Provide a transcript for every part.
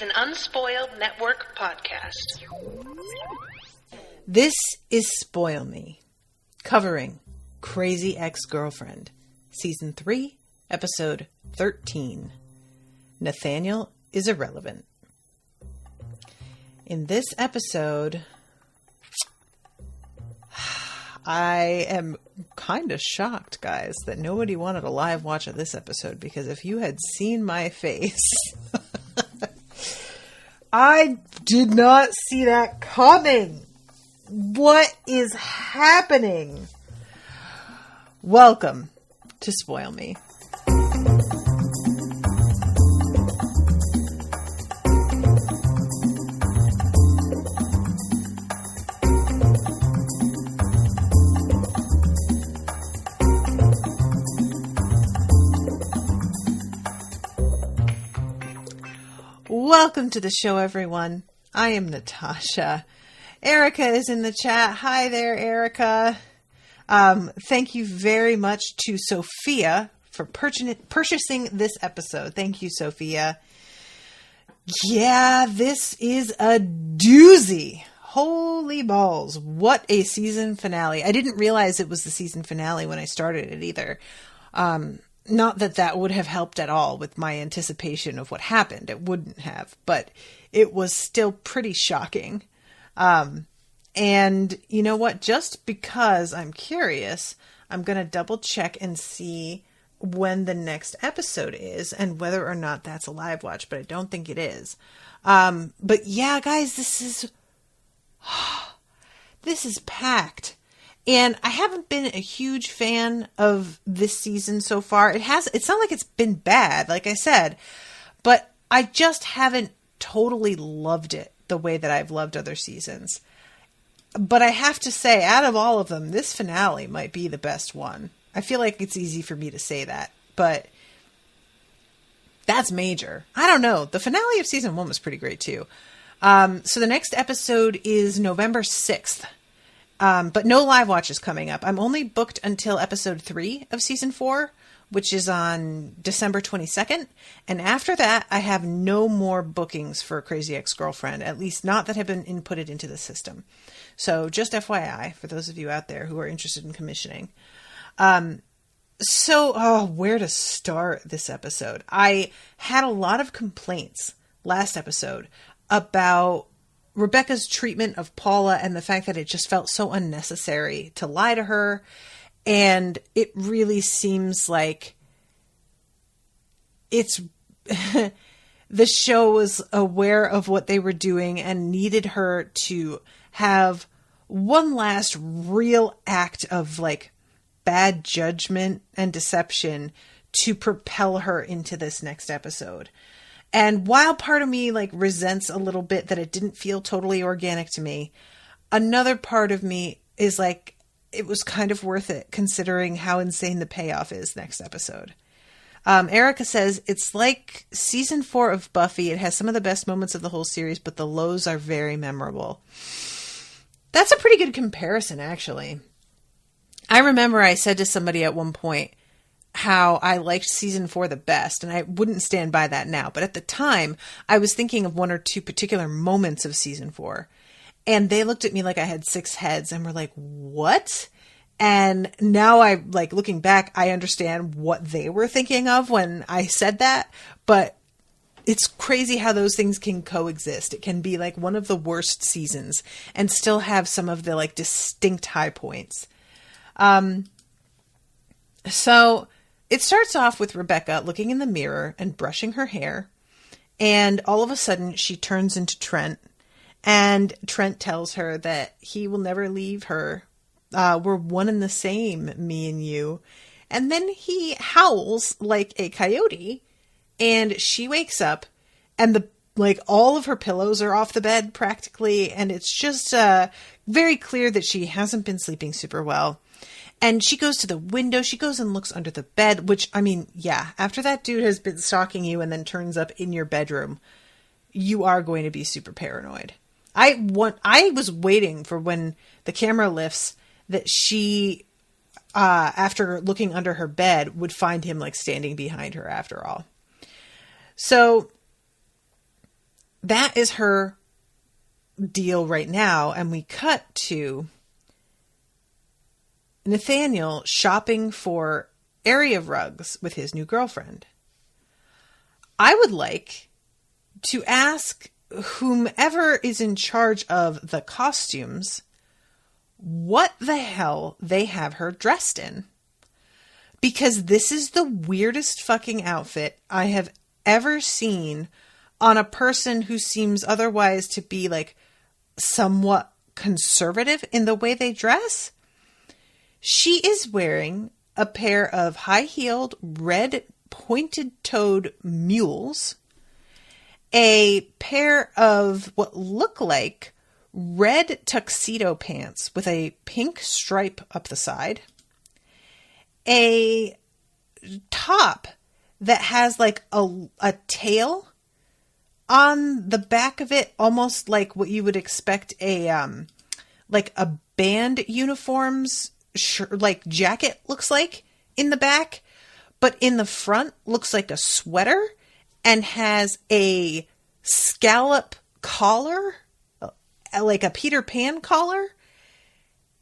an Unspoiled Network podcast. This is Spoil Me, covering Crazy Ex-Girlfriend, Season 3, Episode 13. Nathaniel is irrelevant. In this episode, I am kind of shocked, guys, that nobody wanted a live watch of this episode, because if you had seen my face, I did not see that coming. What is happening? Welcome to Spoil Me. Welcome to the show, everyone. I am Natasha. Erica is in the chat. Hi there, Erica. Thank you very much to Sofia for purchasing this episode. Thank you, Sofia. Yeah, this is a doozy. Holy balls. What a season finale. I didn't realize it was the season finale when I started it either. Not that that would have helped at all with my anticipation of what happened. It wouldn't have, but it was still pretty shocking. And you know what? Just because I'm curious, I'm going to double check and see when the next episode is and whether or not that's a live watch, but I don't think it is. But yeah, guys, this is packed. And I haven't been a huge fan of this season so far. It's not like it's been bad, like I said, but I just haven't totally loved it the way that I've loved other seasons. But I have to say, out of all of them, this finale might be the best one. I feel like it's easy for me to say that, but that's major. I don't know. The finale of season 1 was pretty great too. So the next episode is November 6th. But no live watches coming up. I'm only booked until episode 3 of season 4, which is on December 22nd. And after that, I have no more bookings for Crazy Ex-Girlfriend, at least not that have been inputted into the system. So just FYI, for those of you out there who are interested in commissioning. Where to start this episode? I had a lot of complaints last episode about Rebecca's treatment of Paula and the fact that it just felt so unnecessary to lie to her. And it really seems like it's the show was aware of what they were doing and needed her to have one last real act of like bad judgment and deception to propel her into this next episode. And while part of me like resents a little bit that it didn't feel totally organic to me, another part of me is like, it was kind of worth it considering how insane the payoff is next episode. Erica says, it's like season 4 of Buffy. It has some of the best moments of the whole series, but the lows are very memorable. That's a pretty good comparison, actually. I remember I said to somebody at one point how I liked season 4 the best, and I wouldn't stand by that now. But at the time, I was thinking of one or two particular moments of season 4, and they looked at me like I had 6 heads and were like, what? And now I, like, looking back, I understand what they were thinking of when I said that, but it's crazy how those things can coexist. It can be like one of the worst seasons and still have some of the like distinct high points. So it starts off with Rebecca looking in the mirror and brushing her hair. And all of a sudden she turns into Trent, and Trent tells her that he will never leave her. We're one and the same, me and you. And then he howls like a coyote, and she wakes up, and all of her pillows are off the bed practically. And it's just very clear that she hasn't been sleeping super well. And she goes to the window. She goes and looks under the bed, which, I mean, yeah, after that dude has been stalking you and then turns up in your bedroom, you are going to be super paranoid. I was waiting for when the camera lifts that she, after looking under her bed, would find him like standing behind her after all. So that is her deal right now. And we cut to Nathaniel shopping for area rugs with his new girlfriend. I would like to ask whomever is in charge of the costumes what the hell they have her dressed in. Because this is the weirdest fucking outfit I have ever seen on a person who seems otherwise to be like somewhat conservative in the way they dress. She is wearing a pair of high-heeled red pointed-toed mules, a pair of what look like red tuxedo pants with a pink stripe up the side, a top that has like a tail on the back of it, almost like what you would expect like a band uniform's like jacket looks like in the back, but in the front looks like a sweater and has a scallop collar, like a Peter Pan collar,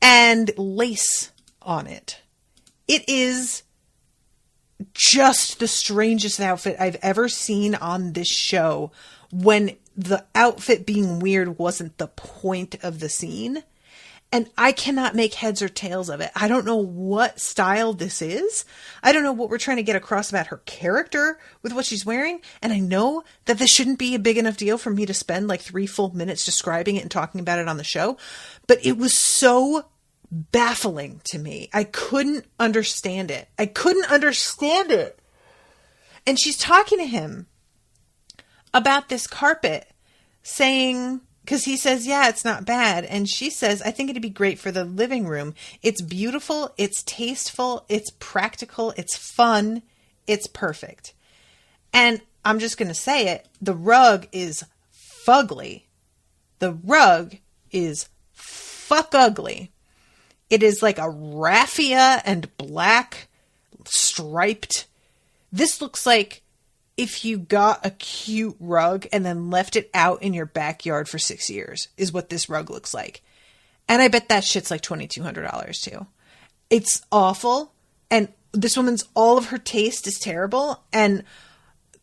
and lace on it. It is just the strangest outfit I've ever seen on this show, when the outfit being weird wasn't the point of the scene. And I cannot make heads or tails of it. I don't know what style this is. I don't know what we're trying to get across about her character with what she's wearing. And I know that this shouldn't be a big enough deal for me to spend like 3 full minutes describing it and talking about it on the show. But it was so baffling to me. I couldn't understand it. And she's talking to him about this carpet, saying, because he says, yeah, it's not bad. And she says, I think it'd be great for the living room. It's beautiful. It's tasteful. It's practical. It's fun. It's perfect. And I'm just going to say it. The rug is fugly. The rug is fuck ugly. It is like a raffia and black striped. This looks like if you got a cute rug and then left it out in your backyard for 6 years, is what this rug looks like. And I bet that shit's like $2,200 too. It's awful. And this woman's, all of her taste is terrible. And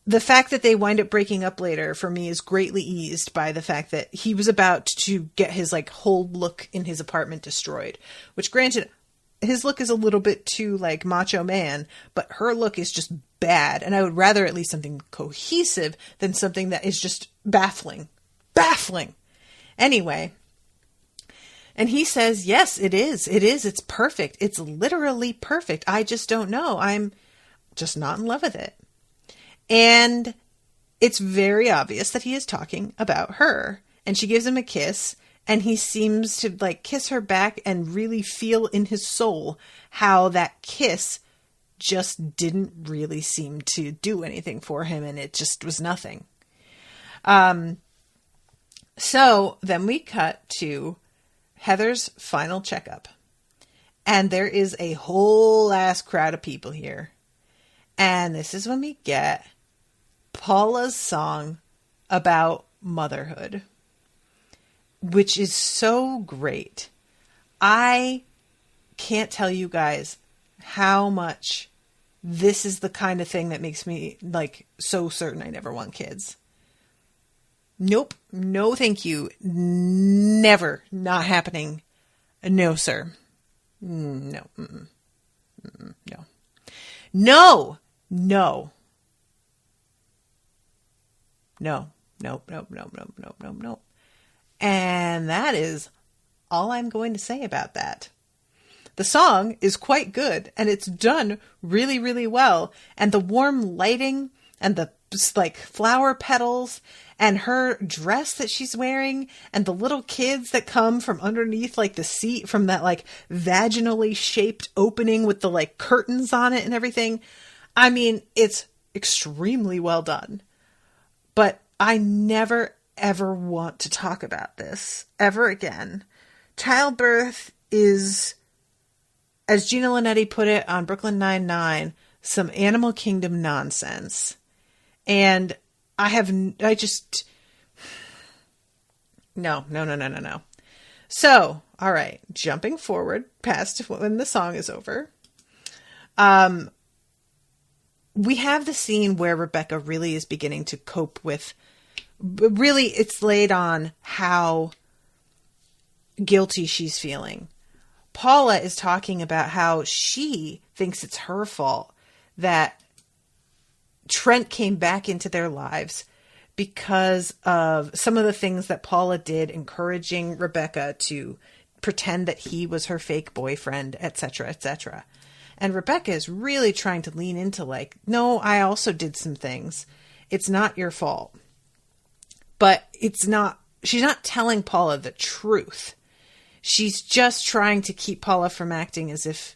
the fact that they wind up breaking up later for me is greatly eased by the fact that he was about to get his like whole look in his apartment destroyed, which granted, his look is a little bit too like macho man, but her look is just bad. And I would rather at least something cohesive than something that is just baffling. Anyway. And he says, yes, it is. It's perfect. It's literally perfect. I just don't know. I'm just not in love with it. And it's very obvious that he is talking about her. And she gives him a kiss. And he seems to like kiss her back and really feel in his soul how that kiss just didn't really seem to do anything for him. And it just was nothing. So then we cut to Heather's final checkup. And there is a whole ass crowd of people here. And this is when we get Paula's song about motherhood, which is so great. I can't tell you guys how much this is the kind of thing that makes me like so certain I never want kids. Nope. No, thank you. Never. Not happening. No, sir. No. Mm-mm. Mm-mm. No. No. No. No. Nope. Nope. Nope. Nope. Nope. Nope. Nope. And that is all I'm going to say about that. The song is quite good and it's done really, really well. And the warm lighting and the like flower petals and her dress that she's wearing and the little kids that come from underneath like the seat from that like vaginally shaped opening with the like curtains on it and everything. I mean, it's extremely well done. But I never ever want to talk about this ever again. Childbirth is, as Gina Linetti put it on Brooklyn Nine-Nine, some Animal Kingdom nonsense. And No. So, all right, jumping forward past when the song is over. We have the scene where Rebecca really is beginning to cope with, really it's laid on how guilty she's feeling. Paula is talking about how she thinks it's her fault that Trent came back into their lives because of some of the things that Paula did, encouraging Rebecca to pretend that he was her fake boyfriend, etc., etc. And Rebecca is really trying to lean into like, no, I also did some things. It's not your fault. But she's not telling Paula the truth. She's just trying to keep Paula from acting as if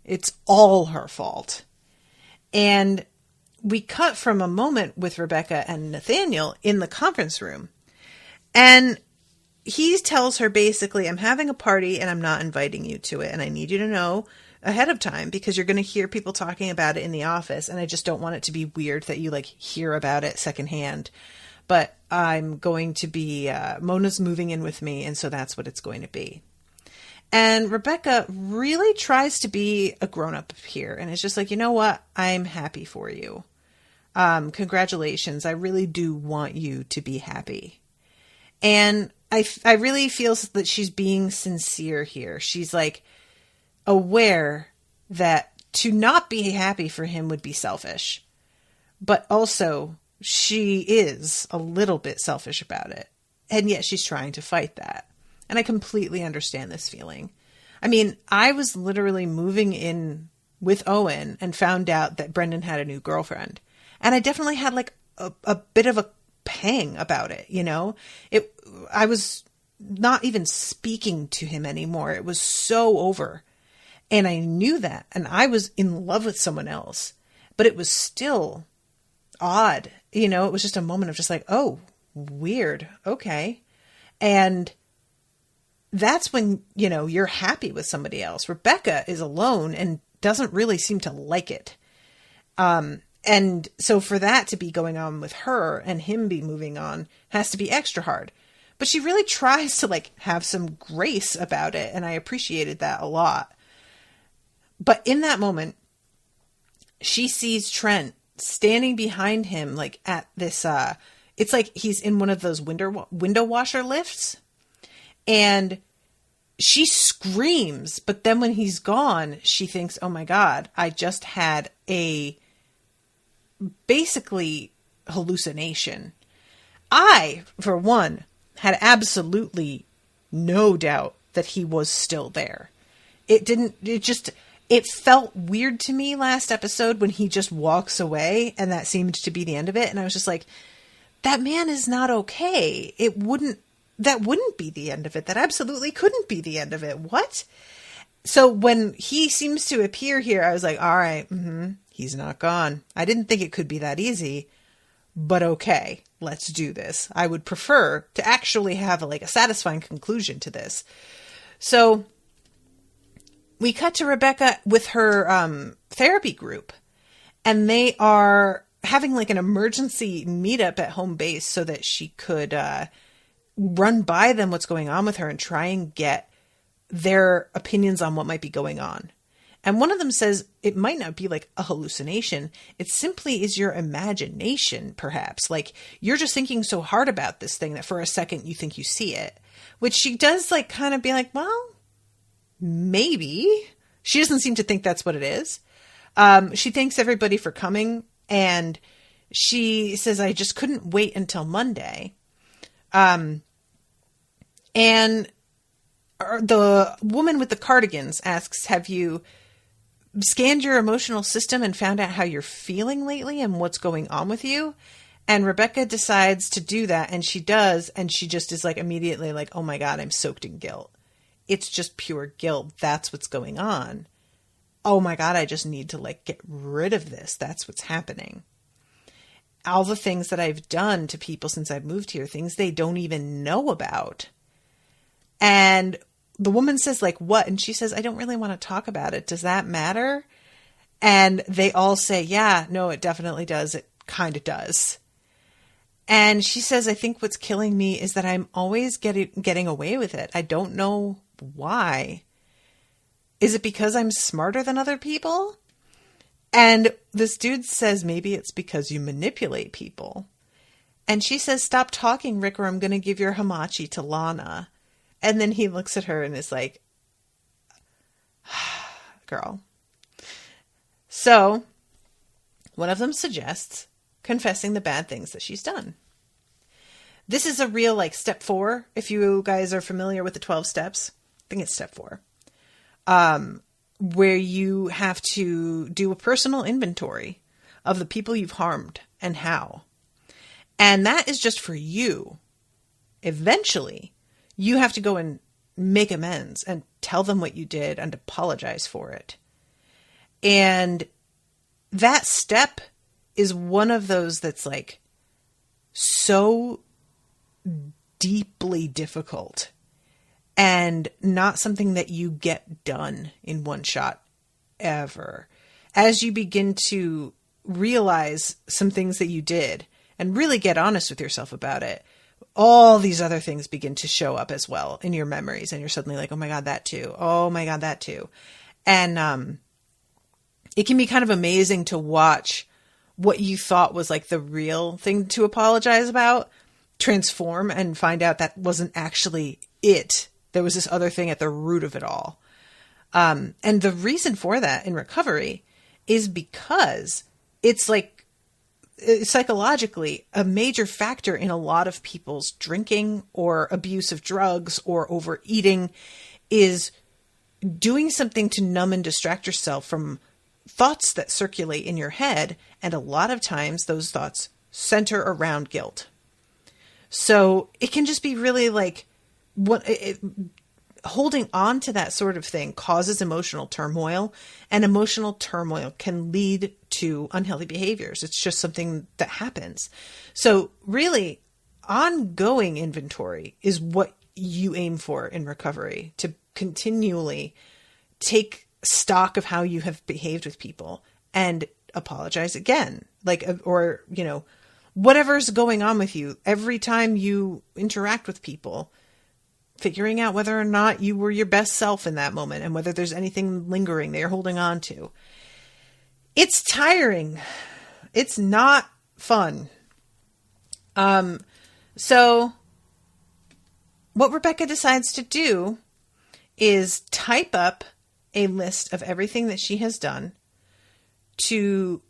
it's all her fault. And we cut from a moment with Rebecca and Nathaniel in the conference room. And he tells her basically, I'm having a party and I'm not inviting you to it. And I need you to know ahead of time because you're going to hear people talking about it in the office. And I just don't want it to be weird that you like hear about it secondhand. But I'm going to be, Mona's moving in with me. And so that's what it's going to be. And Rebecca really tries to be a grown-up here. And it's just like, you know what? I'm happy for you. Congratulations. I really do want you to be happy. And I really feel that she's being sincere here. She's like aware that to not be happy for him would be selfish. But also she is a little bit selfish about it. And yet she's trying to fight that. And I completely understand this feeling. I mean, I was literally moving in with Owen and found out that Brendan had a new girlfriend. And I definitely had like a bit of a pang about it, you know? I was not even speaking to him anymore. It was so over. And I knew that. And I was in love with someone else. But it was still odd. You know, it was just a moment of just like, oh, weird. Okay. And that's when, you know, you're happy with somebody else. Rebecca is alone and doesn't really seem to like it. And so for that to be going on with her and him be moving on has to be extra hard. But she really tries to like have some grace about it. And I appreciated that a lot. But in that moment, she sees Trent standing behind him, like at this, it's like he's in one of those window washer lifts. And she screams, but then when he's gone, she thinks, oh my God, I just had a basically hallucination. I, for one, had absolutely no doubt that he was still there. It felt weird to me last episode when he just walks away and that seemed to be the end of it. And I was just like, that man is not okay. That wouldn't be the end of it. That absolutely couldn't be the end of it. What? So when he seems to appear here, I was like, all right, he's not gone. I didn't think it could be that easy, but okay, let's do this. I would prefer to actually have a satisfying conclusion to this. So we cut to Rebecca with her therapy group, and they are having like an emergency meetup at home base so that she could run by them what's going on with her and try and get their opinions on what might be going on. And one of them says it might not be like a hallucination. It simply is your imagination, perhaps. Like you're just thinking so hard about this thing that for a second you think you see it, which she does like kind of be like, well, maybe. She doesn't seem to think that's what it is. She thanks everybody for coming. And she says, I just couldn't wait until Monday. And the woman with the cardigans asks, have you scanned your emotional system and found out how you're feeling lately and what's going on with you? And Rebecca decides to do that. And she does. And she just is like immediately like, oh my God, I'm soaked in guilt. It's just pure guilt. That's what's going on. Oh my God, I just need to like get rid of this. That's what's happening. All the things that I've done to people since I've moved here, things they don't even know about. And the woman says like, what? And she says, I don't really want to talk about it. Does that matter? And they all say, yeah, no, it definitely does. It kind of does. And she says, I think what's killing me is that I'm always getting away with it. I don't know why. Is it because I'm smarter than other people? And this dude says, maybe it's because you manipulate people. And she says, stop talking, Rick, or I'm going to give your hamachi to Lana. And then he looks at her and is like, girl. So one of them suggests confessing the bad things that she's done. This is a real, like, step 4. If you guys are familiar with the 12 steps, I think it's step 4. Where you have to do a personal inventory of the people you've harmed and how. And that is just for you. Eventually, you have to go and make amends and tell them what you did and apologize for it. And that step is one of those that's like so deeply difficult and not something that you get done in one shot ever. As you begin to realize some things that you did and really get honest with yourself about it, all these other things begin to show up as well in your memories. And you're suddenly like, oh my God, that too. Oh my God, that too. And it can be kind of amazing to watch what you thought was like the real thing to apologize about transform and find out that wasn't actually it. There was this other thing at the root of it all. And the reason for that in recovery is because it's like psychologically a major factor in a lot of people's drinking or abuse of drugs or overeating is doing something to numb and distract yourself from thoughts that circulate in your head. And a lot of times those thoughts center around guilt. So it can just be really like holding on to that sort of thing causes emotional turmoil, and emotional turmoil can lead to unhealthy behaviors. It's just something that happens. So really, ongoing inventory is what you aim for in recovery, to continually take stock of how you have behaved with people and apologize again, like, or, you know, whatever's going on with you every time you interact with people, figuring out whether or not you were your best self in that moment and whether there's anything lingering that you're holding on to. It's tiring. It's not fun. So what Rebecca decides to do is type up a list of everything that she has done to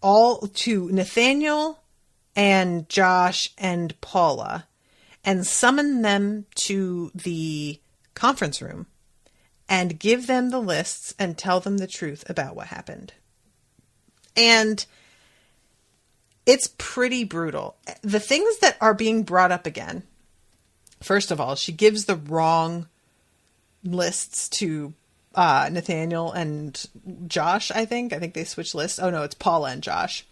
Nathaniel and Josh and Paula, and summon them to the conference room and give them the lists and tell them the truth about what happened. And it's pretty brutal. The things that are being brought up again, first of all, she gives the wrong lists to Nathaniel and Josh, I think. I think they switched lists. Oh no, it's Paula and Josh.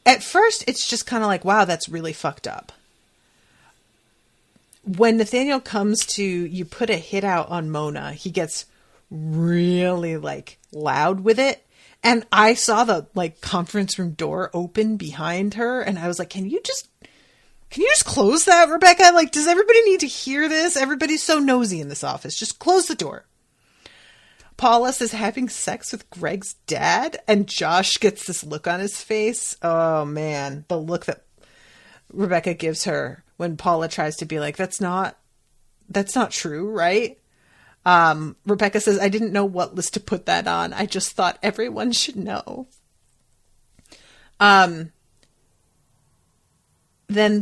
At first, it's just kind of like, wow, that's really fucked up. When Nathaniel comes to, you put a hit out on Mona, he gets really like loud with it. And I saw the like conference room door open behind her. And I was like, can you just close that, Rebecca? Like, does everybody need to hear this? Everybody's so nosy in this office. Just close the door. Paula says having sex with Greg's dad, and Josh gets this look on his face. Oh man, the look that Rebecca gives her when Paula tries to be like, that's not true, right? Rebecca says, I didn't know what list to put that on. I just thought everyone should know. Then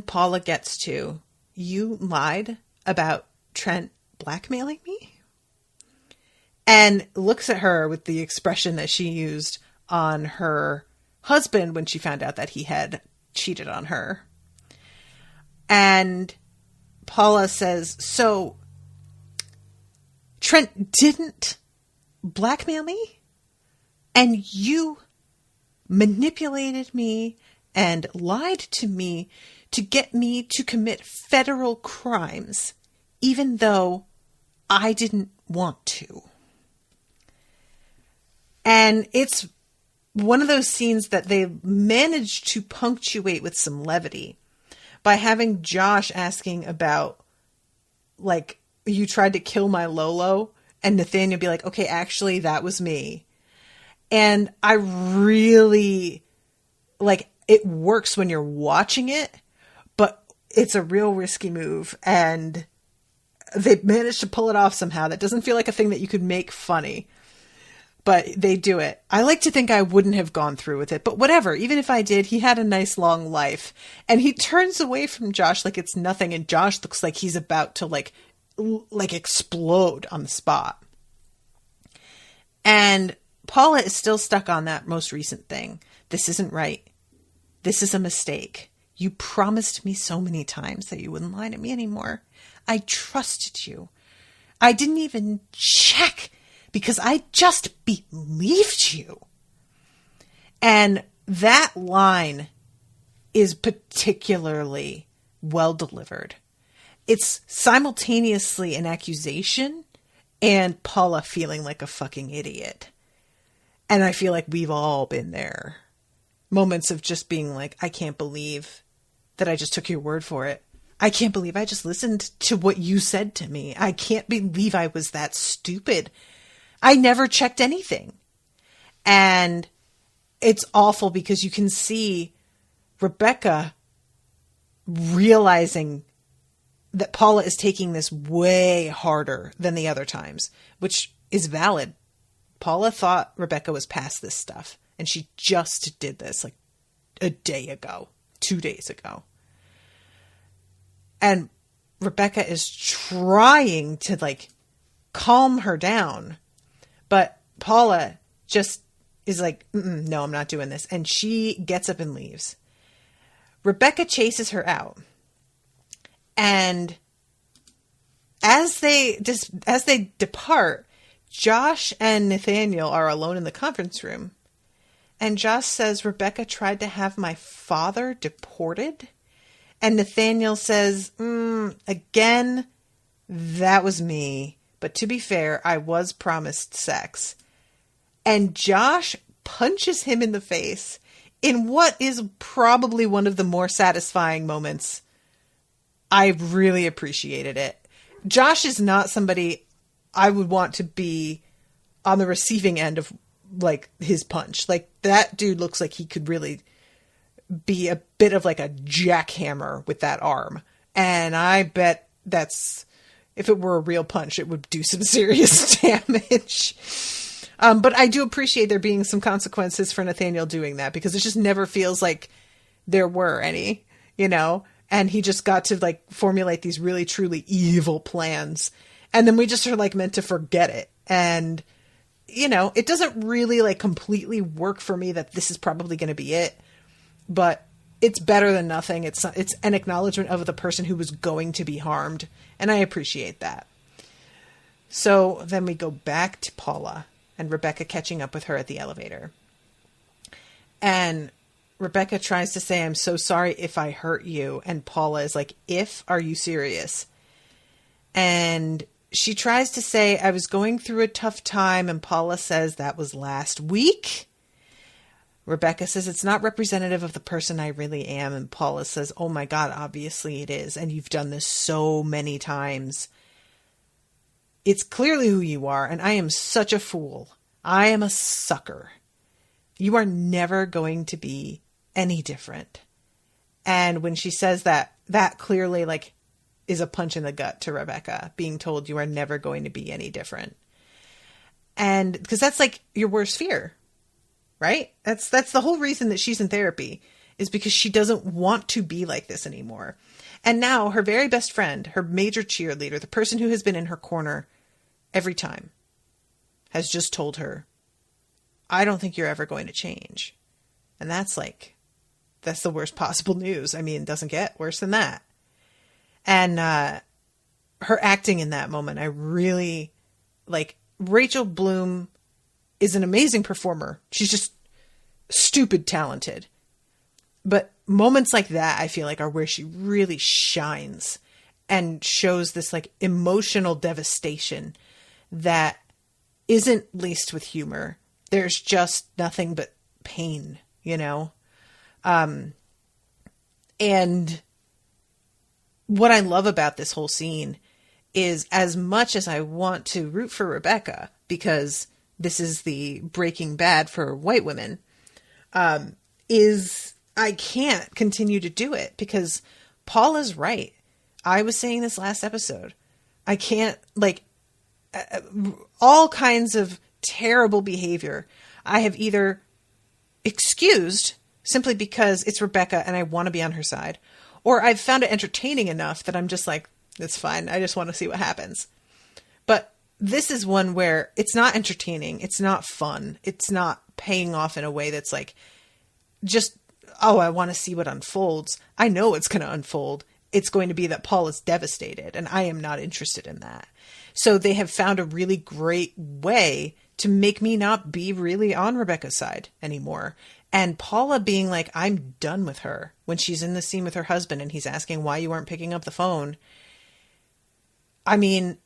Paula gets to, you lied about Trent blackmailing me? And looks at her with the expression that she used on her husband when she found out that he had cheated on her. And Paula says, so Trent didn't blackmail me? And you manipulated me and lied to me to get me to commit federal crimes, even though I didn't want to. And it's one of those scenes that they managed to punctuate with some levity by having Josh asking about, like, you tried to kill my Lolo, and Nathaniel be like, okay, actually, that was me. And I really, like, it works when you're watching it, but it's a real risky move, and they managed to pull it off somehow. That doesn't feel like a thing that you could make funny, but they do it. I like to think I wouldn't have gone through with it, but whatever. Even if I did, he had a nice long life, and he turns away from Josh like it's nothing, and Josh looks like he's about to like explode on the spot. And Paula is still stuck on that most recent thing. This isn't right. This is a mistake. You promised me so many times that you wouldn't lie to me anymore. I trusted you. I didn't even check because I just believed you. And that line is particularly well delivered. It's simultaneously an accusation and Paula feeling like a fucking idiot. And I feel like we've all been there. Moments of just being like, I can't believe that I just took your word for it. I can't believe I just listened to what you said to me. I can't believe I was that stupid. I never checked anything. And it's awful because you can see Rebecca realizing that Paula is taking this way harder than the other times, which is valid. Paula thought Rebecca was past this stuff, and she just did this like a day ago, 2 days ago. And Rebecca is trying to like calm her down, but Paula just is like, no, I'm not doing this. And she gets up and leaves. Rebecca chases her out. And as they depart, Josh and Nathaniel are alone in the conference room. And Josh says, Rebecca tried to have my father deported. And Nathaniel says, again, that was me. But to be fair, I was promised sex. And Josh punches him in the face in what is probably one of the more satisfying moments. I really appreciated it. Josh is not somebody I would want to be on the receiving end of like his punch. Like that dude looks like he could really be a bit of like a jackhammer with that arm. And I bet that's, if it were a real punch, it would do some serious damage. But I do appreciate there being some consequences for Nathaniel doing that, because it just never feels like there were any, you know? And he just got to like formulate these really truly evil plans. And then we just are like meant to forget it. And, you know, it doesn't really like completely work for me that this is probably going to be it, but it's better than nothing. It's an acknowledgement of the person who was going to be harmed. And I appreciate that. So then we go back to Paula and Rebecca catching up with her at the elevator. And Rebecca tries to say, I'm so sorry if I hurt you. And Paula is like, are you serious? And she tries to say, I was going through a tough time. And Paula says, that was last week. Rebecca says, it's not representative of the person I really am. And Paula says, oh my God, obviously it is. And you've done this so many times. It's clearly who you are. And I am such a fool. I am a sucker. You are never going to be any different. And when she says that, that clearly like is a punch in the gut to Rebecca, being told you are never going to be any different. And because that's like your worst fear, right? That's the whole reason that she's in therapy, is because she doesn't want to be like this anymore. And now her very best friend, her major cheerleader, the person who has been in her corner every time, has just told her, I don't think you're ever going to change. And that's the worst possible news. I mean, it doesn't get worse than that. And her acting in that moment, I really like. Rachel Bloom is an amazing performer. She's just stupid talented. But moments like that, I feel like, are where she really shines and shows this like emotional devastation that isn't laced with humor. There's just nothing but pain, you know? And what I love about this whole scene is, as much as I want to root for Rebecca, because this is the Breaking Bad for white women, is I can't continue to do it because Paula's right. I was saying this last episode. I can't, like, all kinds of terrible behavior I have either excused simply because it's Rebecca and I want to be on her side, or I've found it entertaining enough that I'm just like, it's fine. I just want to see what happens. But this is one where it's not entertaining. It's not fun. It's not paying off in a way that's like, just, oh, I want to see what unfolds. I know it's going to unfold. It's going to be that Paul is devastated, and I am not interested in that. So they have found a really great way to make me not be really on Rebecca's side anymore. And Paula being like, I'm done with her, when she's in the scene with her husband and he's asking why you aren't picking up the phone. I mean,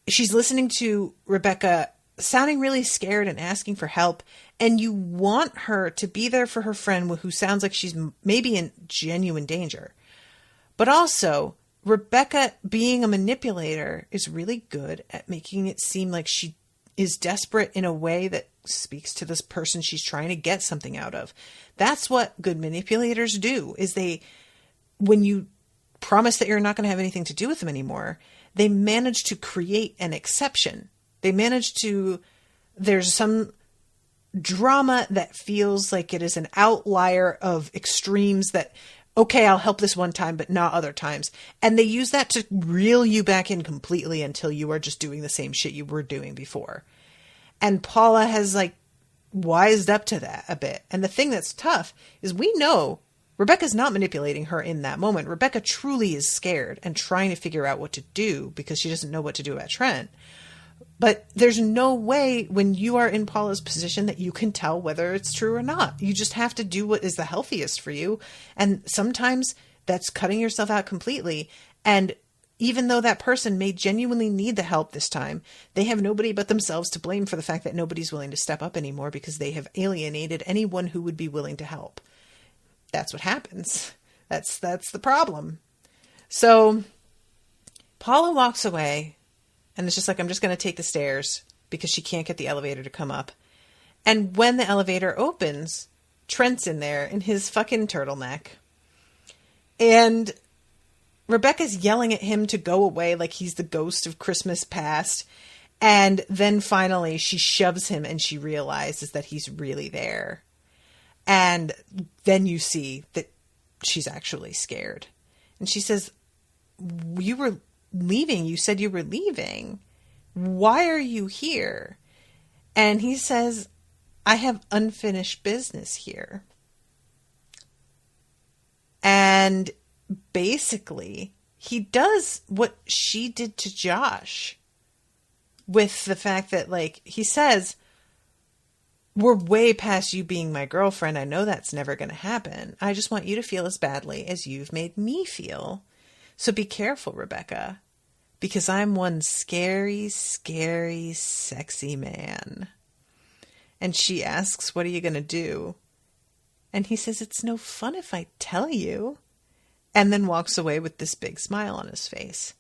she's listening to Rebecca sounding really scared and asking for help. And you want her to be there for her friend who sounds like she's maybe in genuine danger. But also, Rebecca being a manipulator is really good at making it seem like she is desperate in a way that speaks to this person she's trying to get something out of. That's what good manipulators do, is when you promise that you're not going to have anything to do with them anymore, they manage to create an exception. There's some drama that feels like it is an outlier of extremes that, okay, I'll help this one time, but not other times. And they use that to reel you back in completely until you are just doing the same shit you were doing before. And Paula has like wised up to that a bit. And the thing that's tough is we know Rebecca's not manipulating her in that moment. Rebecca truly is scared and trying to figure out what to do because she doesn't know what to do about Trent. But there's no way when you are in Paula's position that you can tell whether it's true or not. You just have to do what is the healthiest for you. And sometimes that's cutting yourself out completely. And even though that person may genuinely need the help this time, they have nobody but themselves to blame for the fact that nobody's willing to step up anymore because they have alienated anyone who would be willing to help. That's what happens. That's the problem. So Paula walks away. And it's just like, I'm just going to take the stairs because she can't get the elevator to come up. And when the elevator opens, Trent's in there in his fucking turtleneck. And Rebecca's yelling at him to go away like he's the ghost of Christmas past. And then finally she shoves him and she realizes that he's really there. And then you see that she's actually scared. And she says, you were leaving. You said you were leaving. Why are you here? And he says, I have unfinished business here. And basically, he does what she did to Josh with the fact that, like, he says, we're way past you being my girlfriend. I know that's never going to happen. I just want you to feel as badly as you've made me feel. So be careful, Rebecca, because I'm one scary, scary, sexy man. And she asks, what are you going to do? And he says, it's no fun if I tell you. And then walks away with this big smile on his face.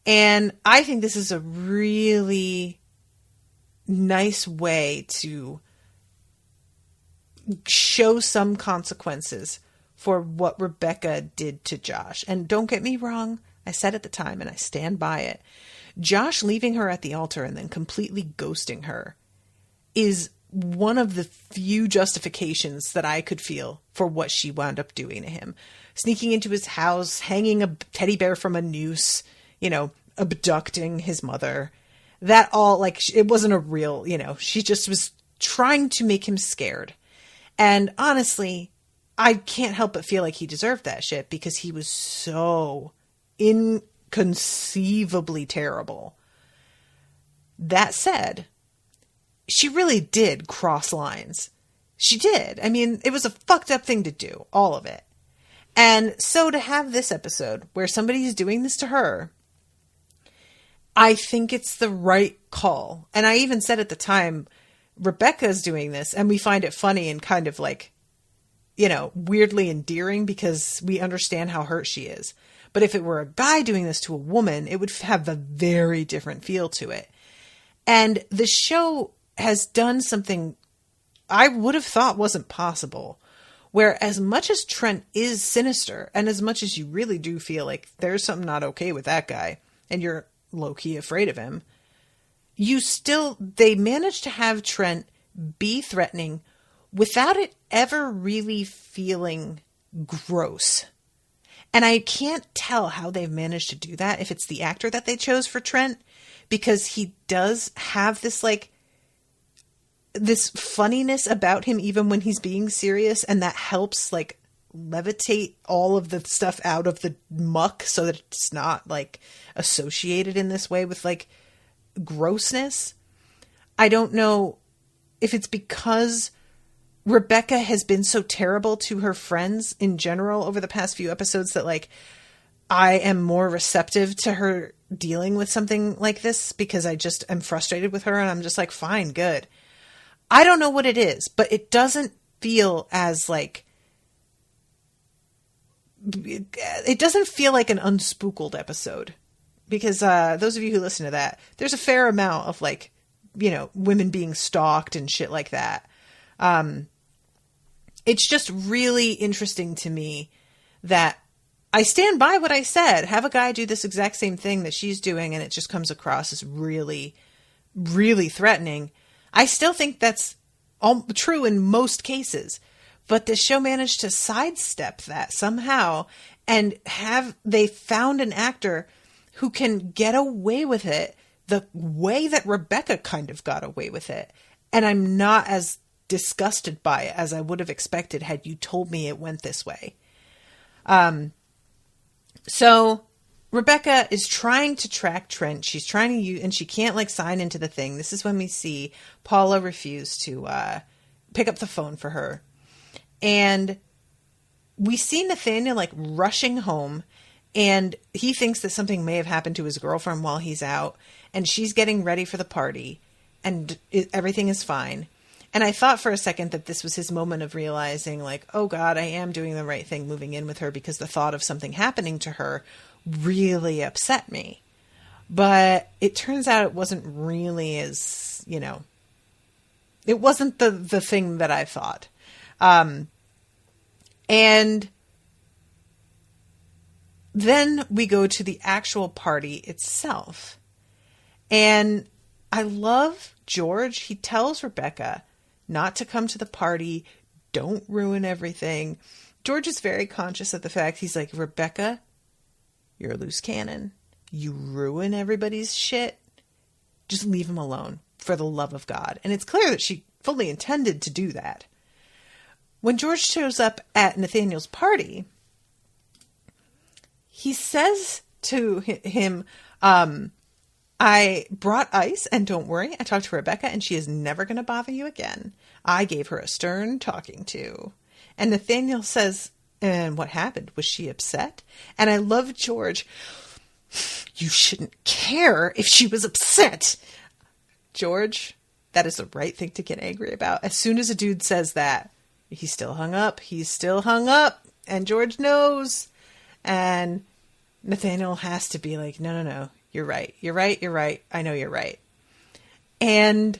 And I think this is a really nice way to show some consequences for what Rebecca did to Josh. And don't get me wrong, I said at the time, and I stand by it. Josh leaving her at the altar and then completely ghosting her is one of the few justifications that I could feel for what she wound up doing to him. Sneaking into his house, hanging a teddy bear from a noose, abducting his mother. That all, like, it wasn't a real, she just was trying to make him scared. And honestly, I can't help but feel like he deserved that shit because he was so inconceivably terrible. That said, she really did cross lines. She did. I mean, it was a fucked up thing to do, all of it. And so to have this episode where somebody's doing this to her, I think it's the right call. And I even said at the time, Rebecca's doing this, and we find it funny and kind of like, weirdly endearing because we understand how hurt she is. But if it were a guy doing this to a woman, it would have a very different feel to it. And the show has done something I would have thought wasn't possible, where as much as Trent is sinister, and as much as you really do feel like there's something not okay with that guy, and you're low-key afraid of him, they managed to have Trent be threatening without it ever really feeling gross. And I can't tell how they've managed to do that, if it's the actor that they chose for Trent, because he does have this funniness about him even when he's being serious, and that helps levitate all of the stuff out of the muck so that it's not associated in this way with grossness. I don't know if it's because Rebecca has been so terrible to her friends in general over the past few episodes that I am more receptive to her dealing with something like this, because I just am frustrated with her, and I'm just fine, good. I don't know what it is, but it doesn't feel as it doesn't feel like an unspooled episode, because those of you who listen to that, there's a fair amount of women being stalked and shit like that. It's just really interesting to me that I stand by what I said. Have a guy do this exact same thing that she's doing, and it just comes across as really, really threatening. I still think that's all true in most cases, but the show managed to sidestep that somehow, and they found an actor who can get away with it the way that Rebecca kind of got away with it. And I'm not as disgusted by it as I would have expected had you told me it went this way. So Rebecca is trying to track Trent. She's trying to use, and she can't sign into the thing. This is when we see Paula refuse to pick up the phone for her. And we see Nathaniel rushing home, and he thinks that something may have happened to his girlfriend while he's out, and she's getting ready for the party, and everything is fine. And I thought for a second that this was his moment of realizing oh God, I am doing the right thing moving in with her, because the thought of something happening to her really upset me. But it turns out it wasn't really as, it wasn't the thing that I thought. And then we go to the actual party itself. And I love George. He tells Rebecca not to come to the party. Don't ruin everything. George is very conscious of the fact, he's Rebecca, you're a loose cannon. You ruin everybody's shit. Just leave him alone, for the love of God. And it's clear that she fully intended to do that. When George shows up at Nathaniel's party, he says to him, I brought ice, and don't worry, I talked to Rebecca, and she is never going to bother you again. I gave her a stern talking to. And Nathaniel says, and what happened? Was she upset? And I love George. You shouldn't care if she was upset. George, that is the right thing to get angry about. As soon as a dude says that, he's still hung up. He's still hung up. And George knows. And Nathaniel has to be no. You're right. You're right. You're right. I know you're right. And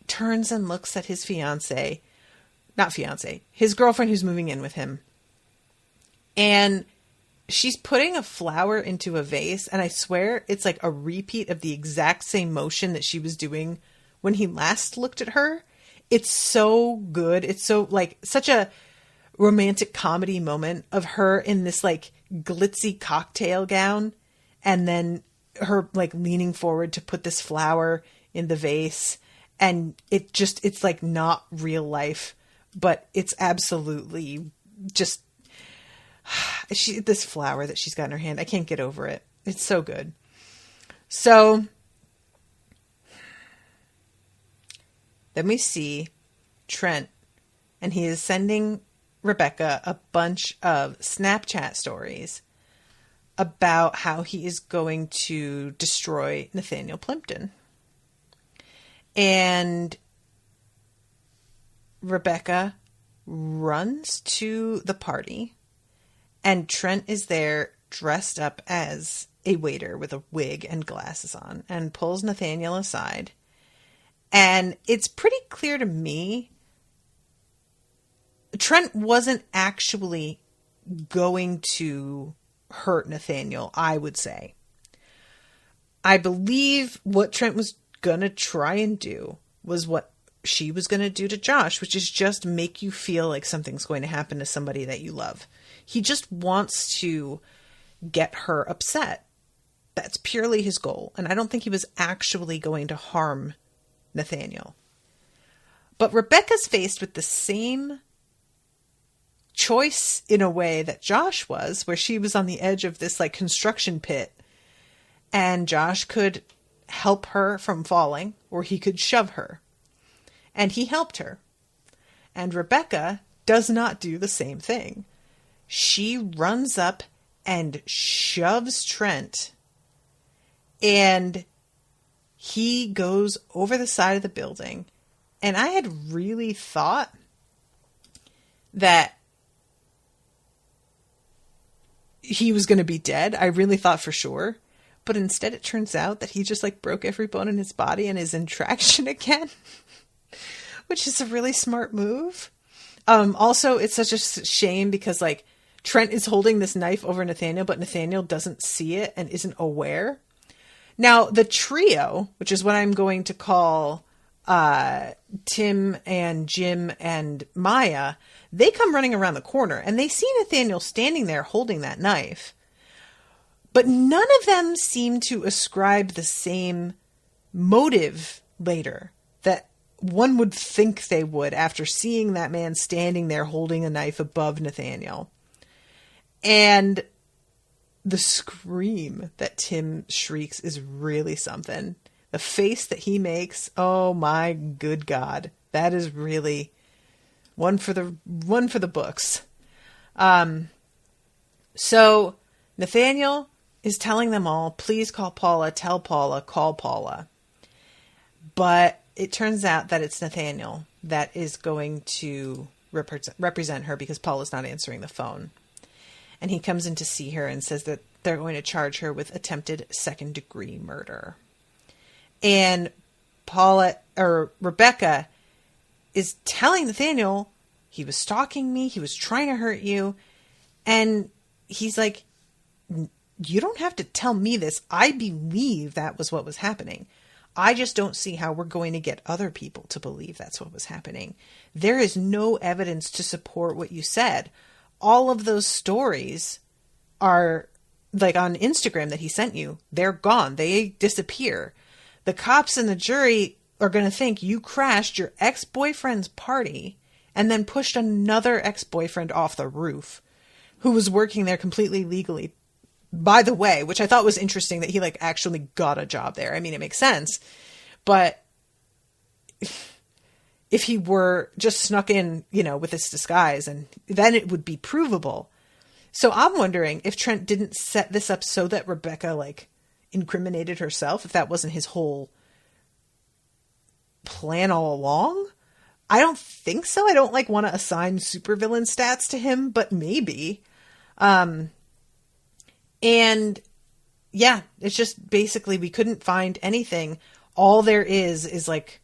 turns and looks at his his girlfriend who's moving in with him. And she's putting a flower into a vase. And I swear it's a repeat of the exact same motion that she was doing when he last looked at her. It's so good. It's so such a romantic comedy moment of her in this glitzy cocktail gown. And then her leaning forward to put this flower in the vase, and it's not real life, but it's absolutely just this flower that she's got in her hand. I can't get over it. It's so good. So then we see Trent, and he is sending Rebecca a bunch of Snapchat stories about how he is going to destroy Nathaniel Plimpton. And Rebecca runs to the party, and Trent is there dressed up as a waiter with a wig and glasses on, and pulls Nathaniel aside. And it's pretty clear to me Trent wasn't actually going to hurt Nathaniel, I would say. I believe what Trent was going to try and do was what she was going to do to Josh, which is just make you feel like something's going to happen to somebody that you love. He just wants to get her upset. That's purely his goal. And I don't think he was actually going to harm Nathaniel. But Rebecca's faced with the same choice in a way that Josh was, where she was on the edge of this like construction pit, and Josh could help her from falling, or he could shove her. And he helped her. And Rebecca does not do the same thing. She runs up and shoves Trent, and he goes over the side of the building. And I had really thought that he was going to be dead. I really thought for sure. But instead it turns out that he just like broke every bone in his body and is in traction again, which is a really smart move. Also, it's such a shame because like Trent is holding this knife over Nathaniel, but Nathaniel doesn't see it and isn't aware. Now, the trio, which is what I'm going to call Tim and Jim and Maya, they come running around the corner and they see Nathaniel standing there holding that knife. But none of them seem to ascribe the same motive later that one would think they would after seeing that man standing there holding a knife above Nathaniel. And the scream that Tim shrieks is really something. The face that he makes, oh my good God. That is really one for the books. So Nathaniel is telling them all, please call Paula, tell Paula, call Paula. But it turns out that it's Nathaniel that is going to represent her because Paula's not answering the phone. And he comes in to see her and says that they're going to charge her with attempted second-degree murder. And Rebecca is telling Nathaniel, he was stalking me, he was trying to hurt you. And he's like, you don't have to tell me this. I believe that was what was happening. I just don't see how we're going to get other people to believe that's what was happening. There is no evidence to support what you said. All of those stories are like on Instagram that he sent you. They're gone. They disappear. The cops and the jury are going to think you crashed your ex-boyfriend's party and then pushed another ex-boyfriend off the roof who was working there completely legally. By the way, which I thought was interesting that he like actually got a job there. I mean, it makes sense. But if he were just snuck in, with this disguise, and then it would be provable. So I'm wondering if Trent didn't set this up so that Rebecca like incriminated herself, if that wasn't his whole plan all along. I don't think so. I don't like want to assign supervillain stats to him, but maybe. And yeah, it's just basically we couldn't find anything. All there is like,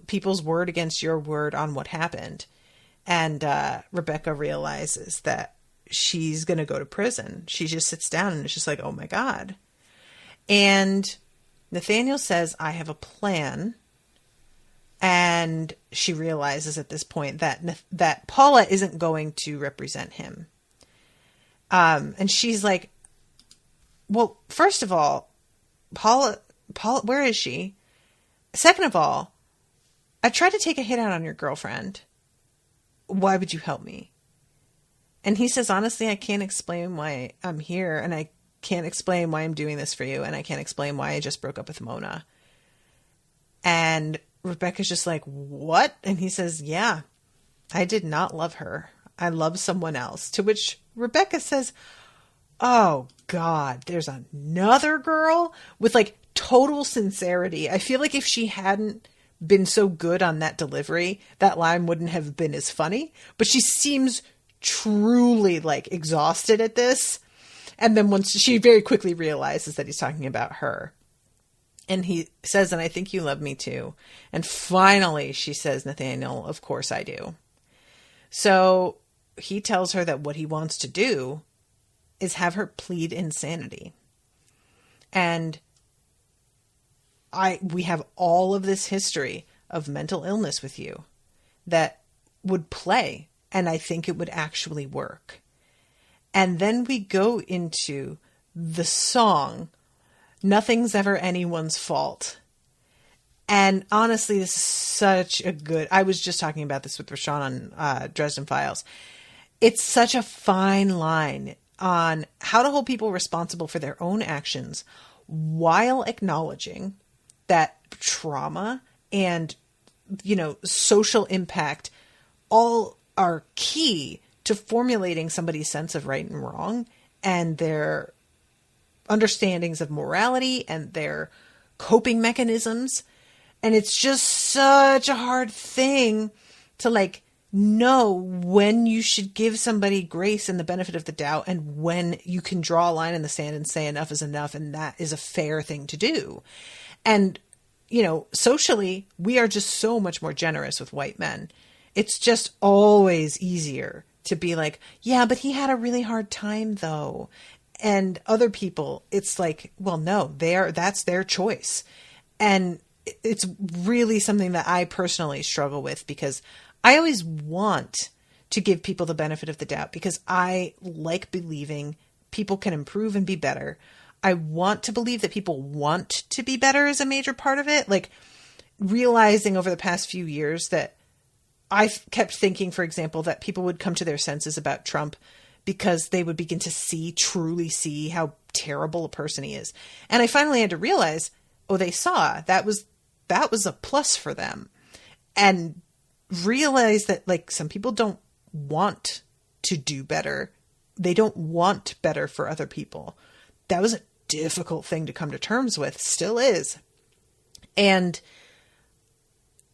people's word against your word on what happened. And Rebecca realizes that she's going to go to prison. She just sits down and it's just like, oh my God. And Nathaniel says, I have a plan. And she realizes at this point that Paula isn't going to represent him. And she's like, well, first of all, Paula, where is she? Second of all, I tried to take a hit out on your girlfriend. Why would you help me? And he says, honestly, I can't explain why I'm here, and I can't explain why I'm doing this for you, and I can't explain why I just broke up with Mona. And Rebecca's just like, what? And he says, yeah, I did not love her. I love someone else. To which Rebecca says, oh God, there's another girl, with like total sincerity. I feel like if she hadn't been so good on that delivery, that line wouldn't have been as funny. But she seems truly like exhausted at this. And then once she very quickly realizes that he's talking about her. And he says, and I think you love me too. And finally she says, Nathaniel, of course I do. So he tells her that what he wants to do is have her plead insanity. And we have all of this history of mental illness with you that would play, and I think it would actually work. And then we go into the song, Nothing's Ever Anyone's Fault. And honestly, this is such a good, I was just talking about this with Rashawn on Dresden Files. It's such a fine line on how to hold people responsible for their own actions while acknowledging that trauma and, social impact all are key to formulating somebody's sense of right and wrong and their understandings of morality and their coping mechanisms. And it's just such a hard thing to know when you should give somebody grace and the benefit of the doubt and when you can draw a line in the sand and say enough is enough and that is a fair thing to do. And, socially, we are just so much more generous with white men. It's just always easier to be like, yeah, but he had a really hard time though. And other people, it's like, well, no, that's their choice. And it's really something that I personally struggle with because I always want to give people the benefit of the doubt because I like believing people can improve and be better. I want to believe that people want to be better is a major part of it. Like realizing over the past few years that I've kept thinking, for example, that people would come to their senses about Trump because they would begin to truly see how terrible a person he is. And I finally had to realize, they saw that was a plus for them. And realize that some people don't want to do better. They don't want better for other people. That was a difficult thing to come to terms with, still is. And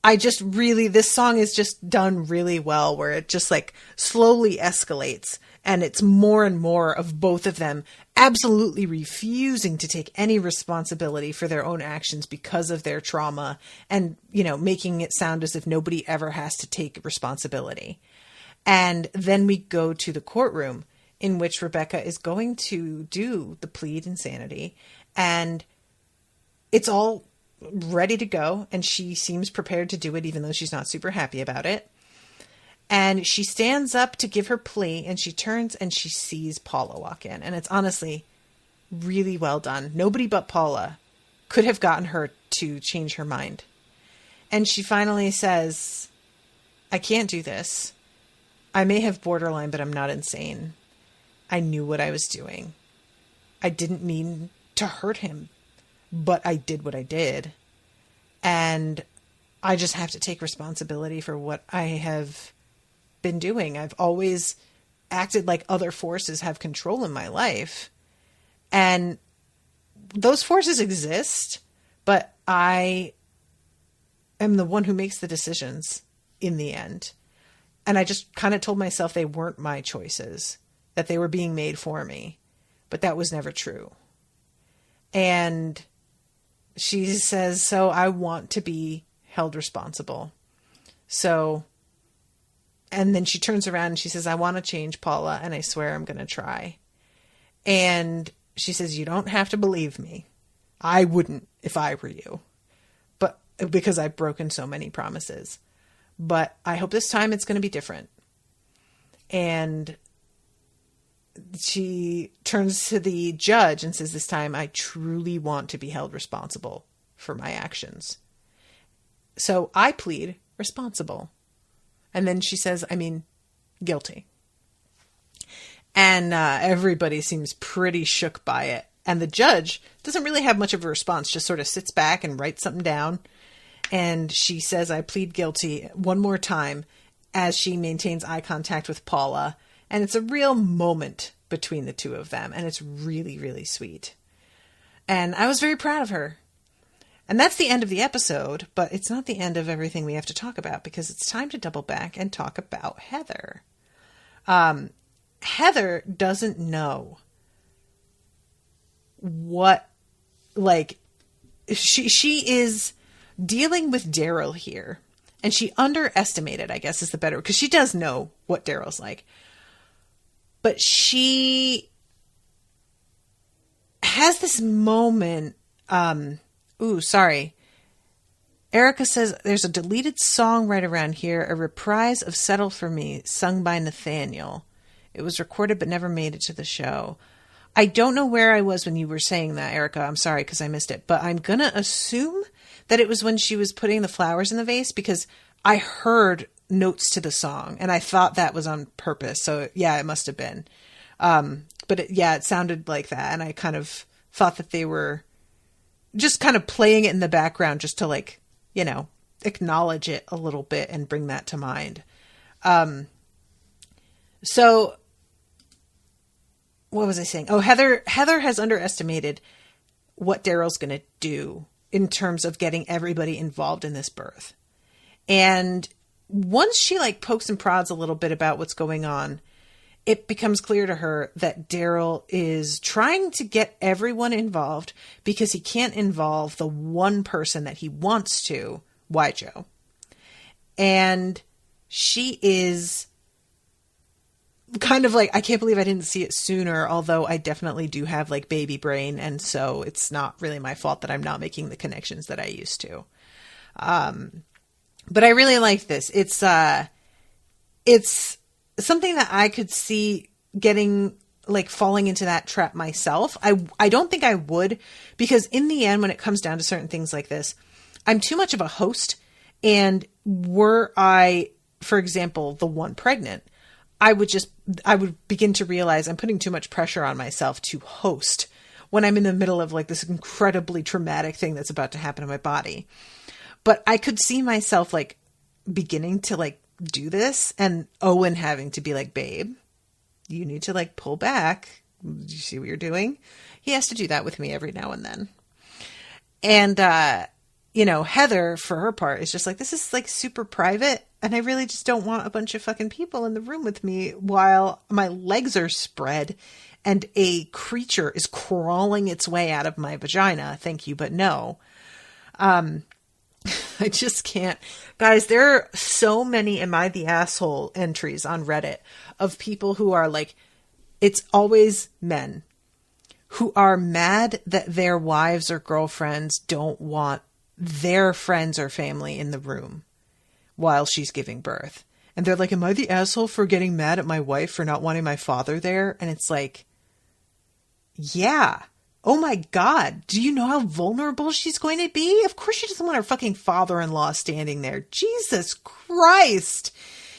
I just really, this song is just done really well where it just slowly escalates and it's more and more of both of them absolutely refusing to take any responsibility for their own actions because of their trauma and, making it sound as if nobody ever has to take responsibility. And then we go to the courtroom in which Rebecca is going to do the plead insanity and it's all ready to go. And she seems prepared to do it, even though she's not super happy about it. And she stands up to give her plea and she turns and she sees Paula walk in. And it's honestly really well done. Nobody but Paula could have gotten her to change her mind. And she finally says, I can't do this. I may have borderline, but I'm not insane. I knew what I was doing. I didn't mean to hurt him, but I did what I did. And I just have to take responsibility for what I have been doing. I've always acted like other forces have control in my life. And those forces exist, but I am the one who makes the decisions in the end. And I just kind of told myself they weren't my choices, that they were being made for me, but that was never true. And she says, so I want to be held responsible. So, and then she turns around and she says, I want to change, Paula, and I swear I'm going to try. And she says, you don't have to believe me. I wouldn't if I were you, but because I've broken so many promises, but I hope this time it's going to be different. And she turns to the judge and says, this time I truly want to be held responsible for my actions. So I plead responsible. And then she says, guilty. And everybody seems pretty shook by it. And the judge doesn't really have much of a response, just sort of sits back and writes something down. And she says, I plead guilty one more time as she maintains eye contact with Paula. And it's a real moment between the two of them. And it's really, really sweet. And I was very proud of her. And that's the end of the episode, but it's not the end of everything we have to talk about, because it's time to double back and talk about Heather. Heather doesn't know what, like, she is dealing with Daryl here, and she underestimated, I guess is the better, because she does know what Daryl's like, but she has this moment. Erica says there's a deleted song right around here, a reprise of Settle For Me, sung by Nathaniel. It was recorded but never made it to the show. I don't know where I was when you were saying that, Erica. I'm sorry because I missed it. But I'm going to assume that it was when she was putting the flowers in the vase, because I heard notes to the song and I thought that was on purpose. So yeah, it must have been. But it sounded like that. And I kind of thought that they were just kind of playing it in the background just to, like, you know, acknowledge it a little bit and bring that to mind. So what was I saying? Oh, Heather has underestimated what Daryl's going to do in terms of getting everybody involved in this birth. And once she, like, pokes and prods a little bit about what's going on, it becomes clear to her that Daryl is trying to get everyone involved because he can't involve the one person that he wants to, Joe. And she is kind of like, I can't believe I didn't see it sooner, although I definitely do have, like, baby brain, and so it's not really my fault that I'm not making the connections that I used to. But I really like this. It's something that I could see getting, like, falling into that trap myself. I don't think I would, because in the end, when it comes down to certain things like this, I'm too much of a host. And were I, for example, the one pregnant, I would begin to realize I'm putting too much pressure on myself to host when I'm in the middle of, like, this incredibly traumatic thing that's about to happen in my body. But I could see myself, like, beginning to, like, do this, and Owen having to be like, babe, you need to, like, pull back. Do you see what you're doing? He has to do that with me every now and then. And, you know, Heather, for her part, is just like, this is, like, super private, and I really just don't want a bunch of fucking people in the room with me while my legs are spread and a creature is crawling its way out of my vagina. Thank you, but no. I just can't. Guys, there are so many Am I the Asshole entries on Reddit of people who are like, it's always men who are mad that their wives or girlfriends don't want their friends or family in the room while she's giving birth. And they're like, am I the asshole for getting mad at my wife for not wanting my father there? And it's like, yeah. Oh my God, do you know how vulnerable she's going to be? Of course she doesn't want her fucking father-in-law standing there. Jesus Christ.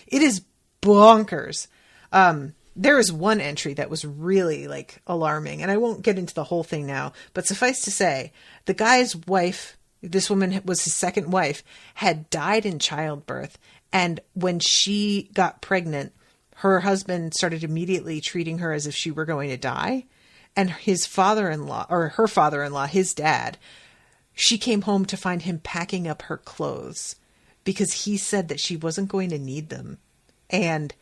It is bonkers. There is one entry that was really, like, alarming, and I won't get into the whole thing now, but suffice to say, the guy's wife, this woman was his second wife, had died in childbirth, and when she got pregnant, her husband started immediately treating her as if she were going to die. And his father-in-law, or her father-in-law, his dad, she came home to find him packing up her clothes because he said that she wasn't going to need them. And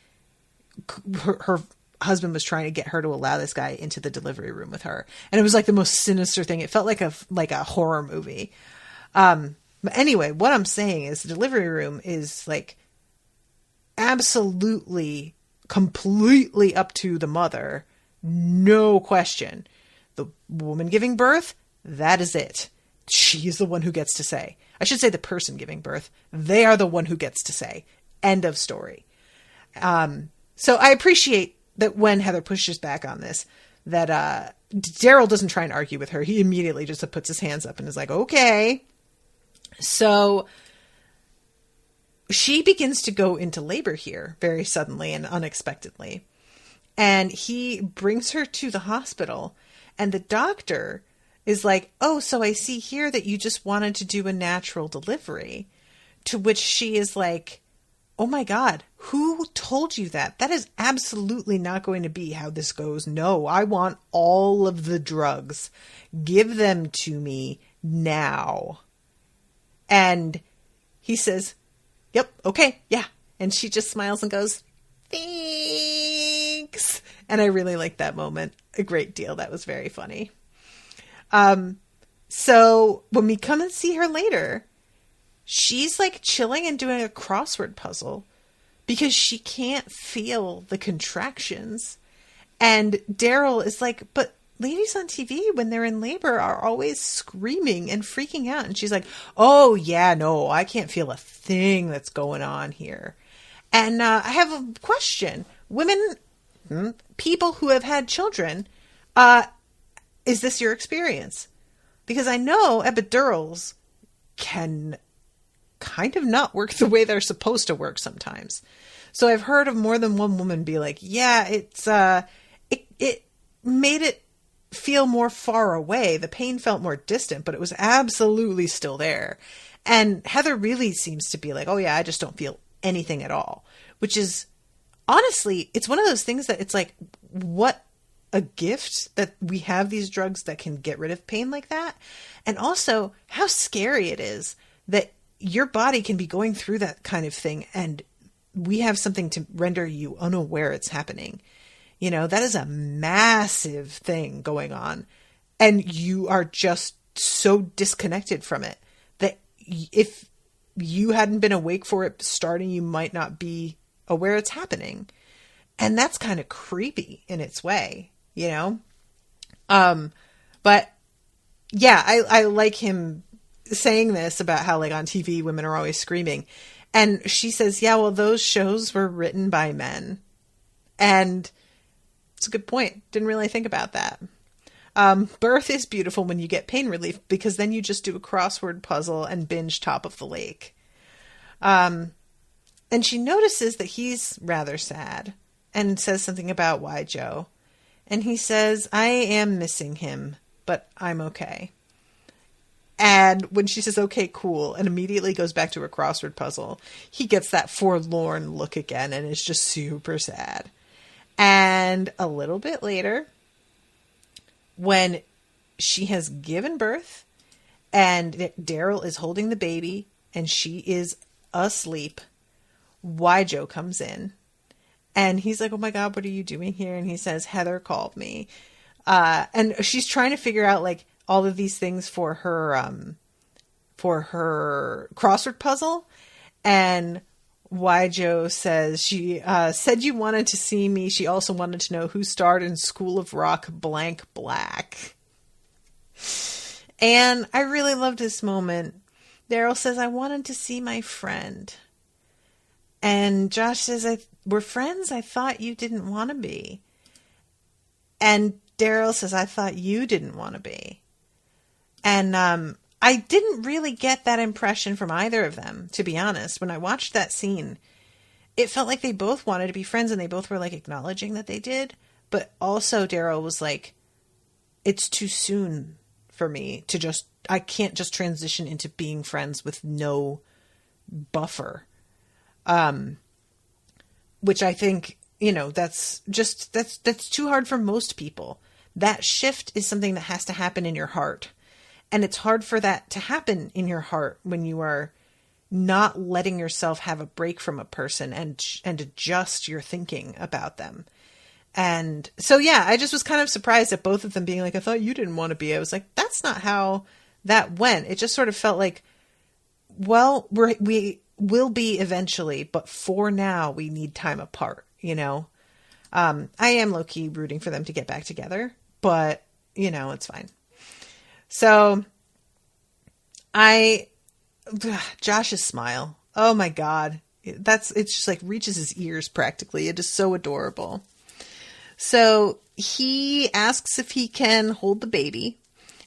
her husband was trying to get her to allow this guy into the delivery room with her. And it was like the most sinister thing. It felt like a horror movie. But anyway, what I'm saying is the delivery room is, like, absolutely, completely up to the mother. No question. The woman giving birth, that is it. She is the one who gets to say. I should say the person giving birth. They are the one who gets to say. End of story. So I appreciate that when Heather pushes back on this, that Daryl doesn't try and argue with her. He immediately just puts his hands up and is like, okay. So she begins to go into labor here very suddenly and unexpectedly. And he brings her to the hospital, and the doctor is like, oh, so I see here that you just wanted to do a natural delivery. To which she is like, oh my God, who told you that? That is absolutely not going to be how this goes. No, I want all of the drugs. Give them to me now. And he says, yep, okay, yeah. And she just smiles and goes, thanks. And I really liked that moment a great deal. That was very funny. So when we come and see her later, she's like chilling and doing a crossword puzzle because she can't feel the contractions. And Daryl is like, but ladies on TV, when they're in labor, are always screaming and freaking out. And she's like, oh, yeah, no, I can't feel a thing that's going on here. And I have a question. Women, people who have had children, is this your experience? Because I know epidurals can kind of not work the way they're supposed to work sometimes. So I've heard of more than one woman be like, yeah, it made it feel more far away. The pain felt more distant, but it was absolutely still there. And Heather really seems to be like, oh yeah, I just don't feel anything at all, which is honestly, it's one of those things that it's like, what a gift that we have these drugs that can get rid of pain like that. And also how scary it is that your body can be going through that kind of thing. And we have something to render you unaware it's happening. You know, that is a massive thing going on. And you are just so disconnected from it that if you hadn't been awake for it starting, you might not be aware it's happening. And that's kind of creepy in its way, you know? But yeah, I like him saying this about how like on TV, women are always screaming. And she says, yeah, well, those shows were written by men. And it's a good point. Didn't really think about that. Birth is beautiful when you get pain relief because then you just do a crossword puzzle and binge Top of the Lake. And she notices that he's rather sad and says something about why Joe. And he says, I am missing him, but I'm okay. And when she says, okay, cool, and immediately goes back to a crossword puzzle, he gets that forlorn look again and is just super sad. And a little bit later, when she has given birth and Daryl is holding the baby and she is asleep, Joe comes in and he's like, oh my God, what are you doing here? And he says, Heather called me. And she's trying to figure out like all of these things for her crossword puzzle. And Joe says, she said you wanted to see me. She also wanted to know who starred in School of Rock blank black. And I really loved this moment. Daryl says, I wanted to see my friend. And Josh says, we're friends? I thought you didn't want to be. And Daryl says, I thought you didn't want to be. And I didn't really get that impression from either of them, to be honest. When I watched that scene, it felt like they both wanted to be friends and they both were like acknowledging that they did. But also Daryl was like, it's too soon for me to I can't just transition into being friends with no buffer. Which I think, you know, that's too hard for most people. That shift is something that has to happen in your heart. And it's hard for that to happen in your heart when you are not letting yourself have a break from a person and adjust your thinking about them. And so, yeah, I just was kind of surprised at both of them being like, I thought you didn't want to be. I was like, that's not how that went. It just sort of felt like, well, we will be eventually, but for now we need time apart, you know? I am low-key rooting for them to get back together, but you know, it's fine. So Josh's smile. Oh my God. It's just like reaches his ears practically. It is so adorable. So he asks if he can hold the baby.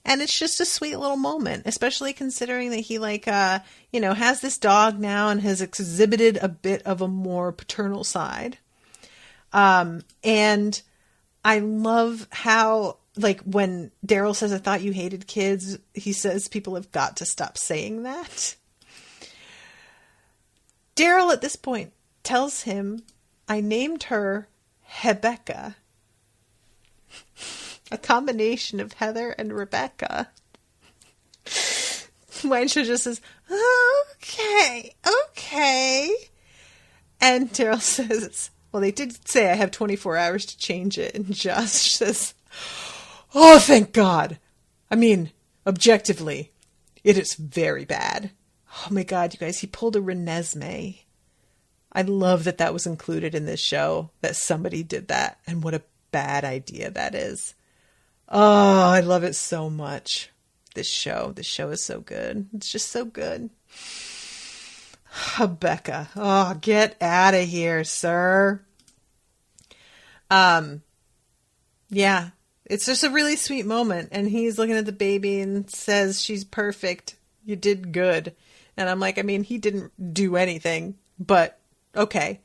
And it's just a sweet little moment, especially considering that he has this dog now and has exhibited a bit of a more paternal side. And I love how, like, when Daryl says, I thought you hated kids, he says people have got to stop saying that. Daryl at this point tells him, I named her Hebecca. A combination of Heather and Rebecca. Wainshaw just says, okay. And Daryl says, well, they did say I have 24 hours to change it. And Josh says, oh, thank God. I mean, objectively, it is very bad. Oh my God, you guys, he pulled a Renesmee. I love that that was included in this show, that somebody did that. And what a bad idea that is. Oh, I love it so much. This show is so good. It's just so good. Oh, Becca. Oh, get out of here, sir. Yeah, it's just a really sweet moment. And he's looking at the baby and says, she's perfect. You did good. And I'm like, I mean, he didn't do anything, but okay.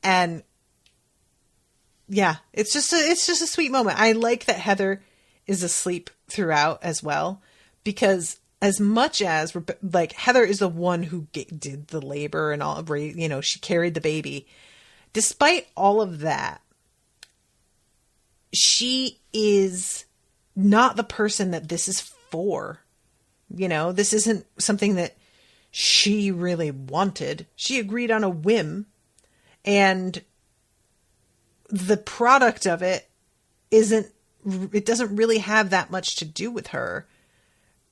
And yeah, it's just a sweet moment. I like that Heather is asleep throughout as well, because as much as like Heather is the one who did the labor and all, you know, she carried the baby. Despite all of that, she is not the person that this is for. You know, this isn't something that she really wanted. She agreed on a whim, and the product of it doesn't really have that much to do with her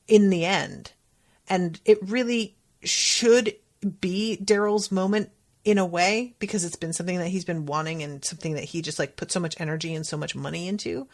in the end. And it really should be Daryl's moment in a way, because it's been something that he's been wanting and something that he just like put so much energy and so much money into.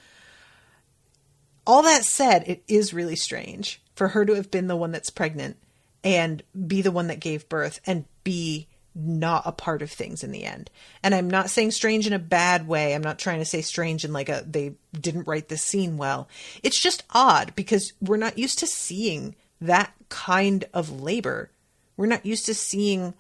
All that said, it is really strange for her to have been the one that's pregnant and be the one that gave birth and be not a part of things in the end. And I'm not saying strange in a bad way. I'm not trying to say strange in like they didn't write this scene well. It's just odd because we're not used to seeing that kind of labor. We're not used to seeing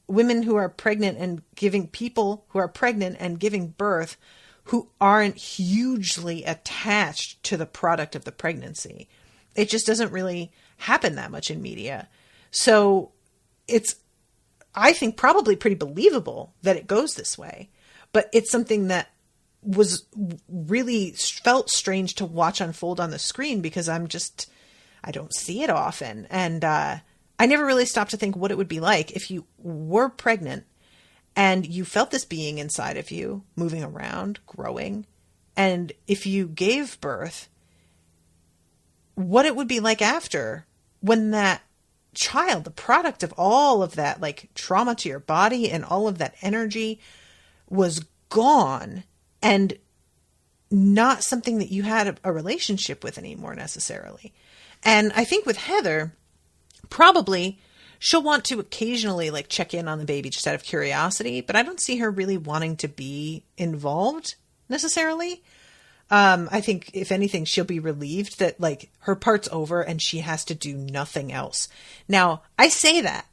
women who are pregnant and people who are pregnant and giving birth who aren't hugely attached to the product of the pregnancy. It just doesn't really happen that much in media. So it's, I think, probably pretty believable that it goes this way, but it's something that was really felt strange to watch unfold on the screen because I don't see it often. And, I never really stopped to think what it would be like if you were pregnant and you felt this being inside of you, moving around, growing. And if you gave birth, what it would be like after, when that child, the product of all of that, like trauma to your body and all of that energy was gone and not something that you had a relationship with anymore necessarily. And I think with Heather, probably she'll want to occasionally like check in on the baby just out of curiosity, but I don't see her really wanting to be involved necessarily. I think if anything, she'll be relieved that like her part's over and she has to do nothing else. Now I say that,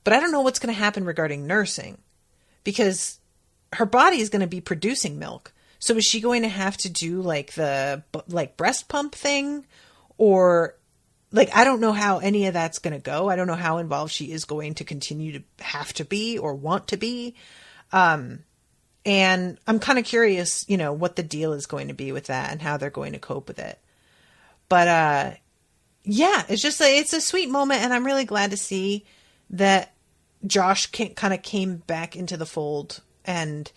but I don't know what's going to happen regarding nursing, because her body is going to be producing milk. So is she going to have to do like the breast pump thing, or like, I don't know how any of that's going to go. I don't know how involved she is going to continue to have to be or want to be. And I'm kind of curious, you know, what the deal is going to be with that and how they're going to cope with it. But, yeah, it's just it's a sweet moment. And I'm really glad to see that Josh kind of came back into the fold, and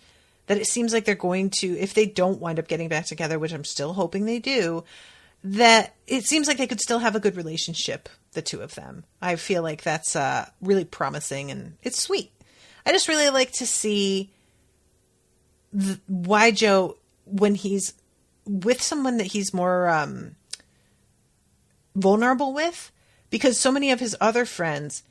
that it seems like they're going to, if they don't wind up getting back together, which I'm still hoping they do, that it seems like they could still have a good relationship, the two of them. I feel like that's really promising, and it's sweet. I just really like to see why Joe, when he's with someone that he's more vulnerable with, because so many of his other friends,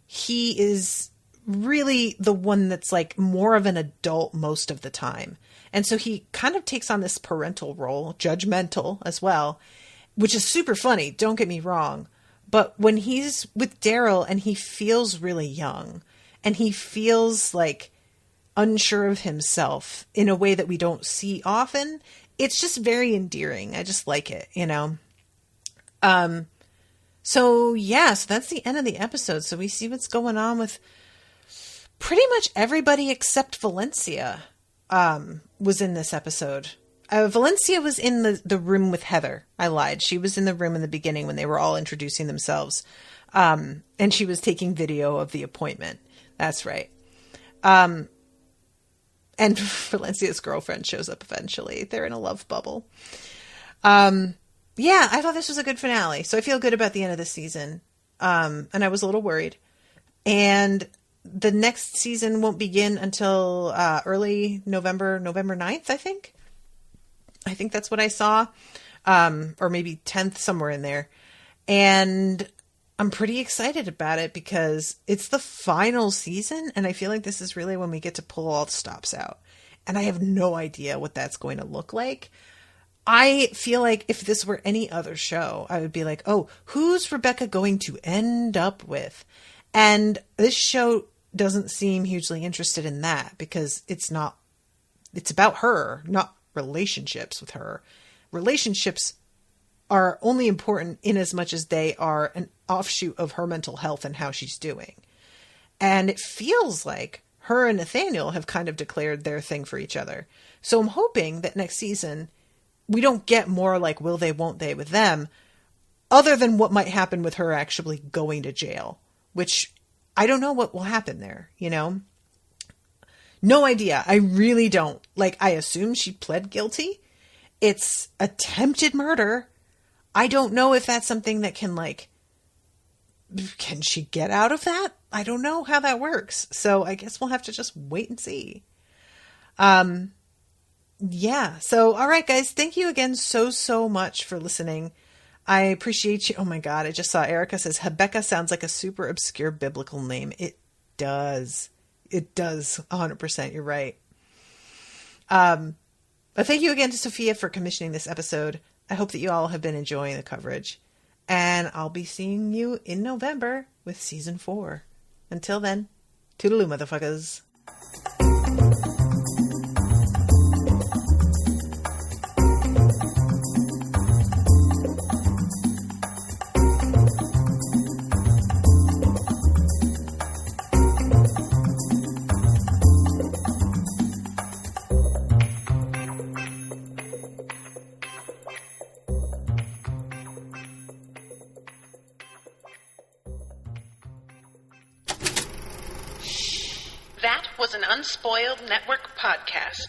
he is really the one that's like more of an adult most of the time. And so he kind of takes on this parental role, judgmental as well, which is super funny. Don't get me wrong. But when he's with Daryl and he feels really young and he feels like unsure of himself in a way that we don't see often, it's just very endearing. I just like it, you know? So that's the end of the episode. So we see what's going on with pretty much everybody except Valencia, was in this episode. Valencia was in the room with Heather. I lied. She was in the room in the beginning when they were all introducing themselves. And she was taking video of the appointment. That's right. And Valencia's girlfriend shows up eventually. They're in a love bubble. Yeah, I thought this was a good finale. So I feel good about the end of the season. And I was a little worried. And the next season won't begin until early November 9th, I think. I think that's what I saw. Or maybe 10th, somewhere in there. And I'm pretty excited about it because it's the final season. And I feel like this is really when we get to pull all the stops out. And I have no idea what that's going to look like. I feel like if this were any other show, I would be like, oh, who's Rebecca going to end up with? And this show doesn't seem hugely interested in that because it's about her, not relationships with her. Relationships are only important in as much as they are an offshoot of her mental health and how she's doing. And it feels like her and Nathaniel have kind of declared their thing for each other. So I'm hoping that next season we don't get more like will they, won't they with them, other than what might happen with her actually going to jail, which I don't know what will happen there, you know? No idea. I really don't. Like, I assume she pled guilty. It's attempted murder. I don't know if that's something that can she get out of that? I don't know how that works. So I guess we'll have to just wait and see. Yeah. So, all right, guys, thank you again so much for listening. I appreciate you. Oh my God. I just saw Erica says, Rebecca sounds like a super obscure biblical name. It does. It does. 100%. You're right. But thank you again to Sofia for commissioning this episode. I hope that you all have been enjoying the coverage, and I'll be seeing you in November with season 4. Until then, toodaloo, motherfuckers. That was an Unspoiled Network podcast.